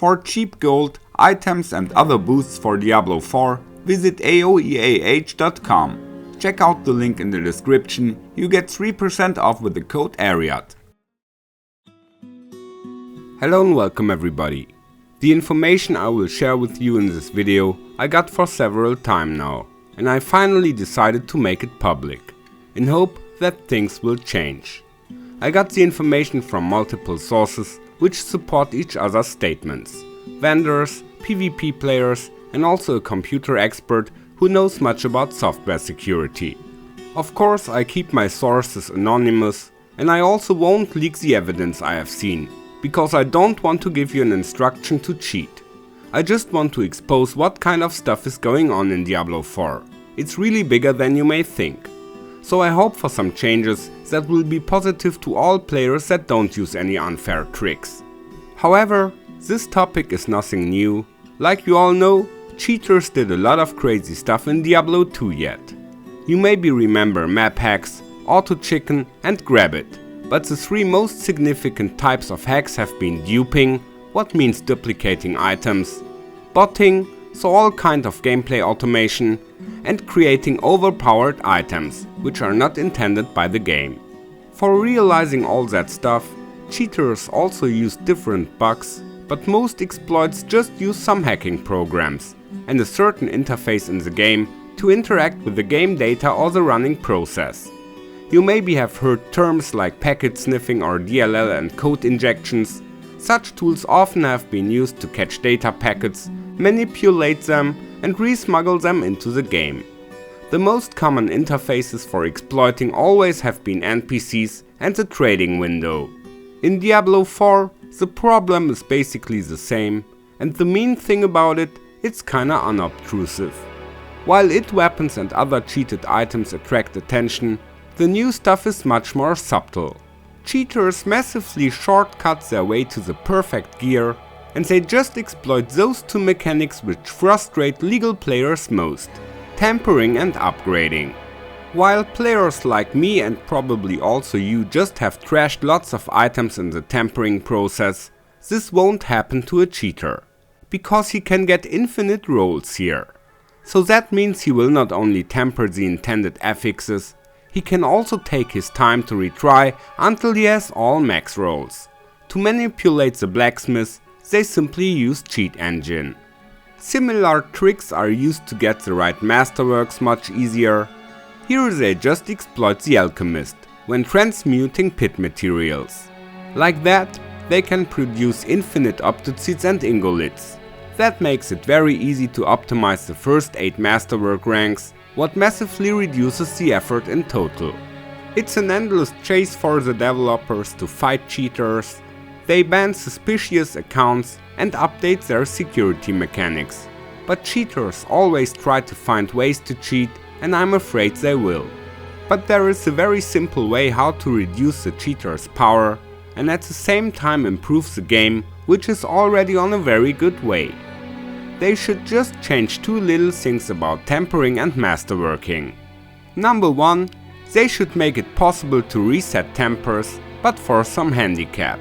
For cheap gold, items and other boosts for Diablo 4, visit aoeah.com. Check out the link in the description, you get 3% off with the code ARIAT. Hello and welcome everybody. The information I will share with you in this video I got for several time now, and I finally decided to make it public, in hope that things will change. I got the information from multiple sources which support each other's statements. Vendors, PvP players, and also a computer expert who knows much about software security. Of course, I keep my sources anonymous, and I also won't leak the evidence I have seen, because I don't want to give you an instruction to cheat. I just want to expose what kind of stuff is going on in Diablo 4. It's really bigger than you may think. So I hope for some changes that will be positive to all players that don't use any unfair tricks. However, this topic is nothing new. Like you all know, cheaters did a lot of crazy stuff in Diablo 2 yet. You maybe remember map hacks, auto chicken and grab it, but the three most significant types of hacks have been duping, what means duplicating items, botting, so all kind of gameplay automation, and creating overpowered items, which are not intended by the game. For realizing all that stuff, cheaters also use different bugs, but most exploits just use some hacking programs and a certain interface in the game to interact with the game data or the running process. You maybe have heard terms like packet sniffing or DLL and code injections. Such tools often have been used to catch data packets, manipulate them and re-smuggle them into the game. The most common interfaces for exploiting always have been NPCs and the trading window. In Diablo 4, the problem is basically the same, and the mean thing about it, it's kinda unobtrusive. While it weapons and other cheated items attract attention, the new stuff is much more subtle. Cheaters massively shortcut their way to the perfect gear, and they just exploit those two mechanics which frustrate legal players most: tampering and upgrading. While players like me and probably also you just have trashed lots of items in the tampering process, this won't happen to a cheater, because he can get infinite rolls here. So that means he will not only tamper the intended affixes, he can also take his time to retry until he has all max rolls. To manipulate the blacksmith, they simply use cheat engine. Similar tricks are used to get the right Masterworks much easier. Here they just exploit the alchemist when transmuting pit materials. Like that, they can produce infinite opticides and ingoliths. That makes it very easy to optimize the first 8 Masterwork ranks, what massively reduces the effort in total. It's an endless chase for the developers to fight cheaters. They ban suspicious accounts and update their security mechanics. But cheaters always try to find ways to cheat, and I'm afraid they will. But there is a very simple way how to reduce the cheaters' power and at the same time improve the game, which is already on a very good way. They should just change two little things about tampering and masterworking. Number 1, they should make it possible to reset tampers, but for some handicap.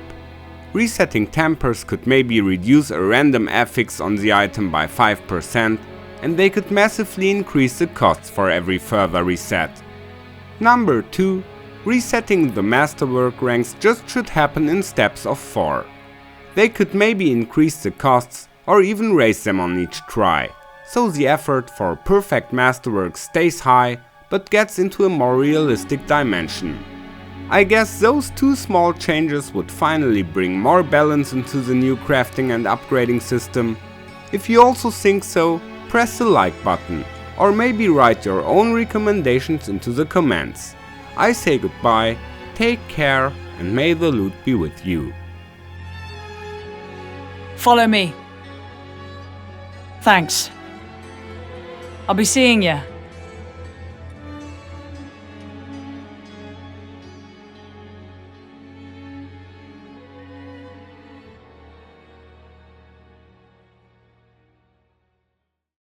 Resetting tampers could maybe reduce a random affix on the item by 5%, and they could massively increase the costs for every further reset. Number 2, resetting the Masterwork ranks just should happen in steps of 4. They could maybe increase the costs or even raise them on each try, so the effort for perfect Masterwork stays high but gets into a more realistic dimension. I guess those two small changes would finally bring more balance into the new crafting and upgrading system. If you also think so, press the like button, or maybe write your own recommendations into the comments. I say goodbye, take care, and may the loot be with you. Follow me. Thanks. I'll be seeing you.